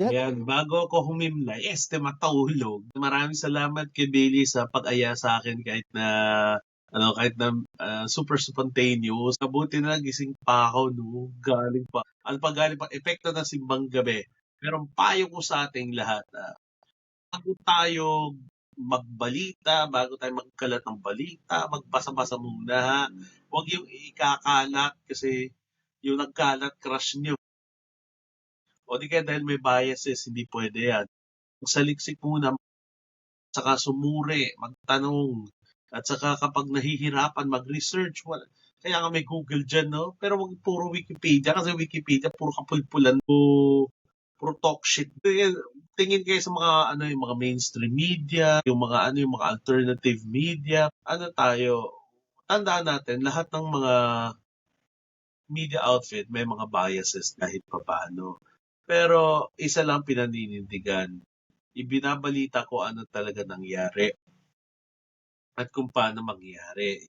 Yan. Ayan, bago ako humimlay, matahulog. Maraming salamat kay Bailey sa pag-aya sa akin kahit na super spontaneous. Mabuti na lang gising pa ako, no? Galing pa, epekto ng simbang gabi. Pero ang payo ko sa ating lahat, bago tayo magbalita, bago tayo magkalat ng balita, magbasa-basa muna, ha? Huwag yung ikakalat kasi yung nagkalat, crush nyo. O di kaya dahil may biases, hindi pwede yan. Magsaliksik muna, saka sumuri, magtanong, at saka kapag nahihirapan, mag-research. Kaya nga may Google dyan, no? Pero wag puro Wikipedia, kasi Wikipedia, puro kapulpulan, puro talk shit. Tingin kayo sa yung mga mainstream media, yung mga alternative media. Tandaan natin, lahat ng mga media outfit may mga biases kahit papaano. Pero isa lang pinaninindigan, ibinabalita ko ano talaga nangyari at kung paano mangyari.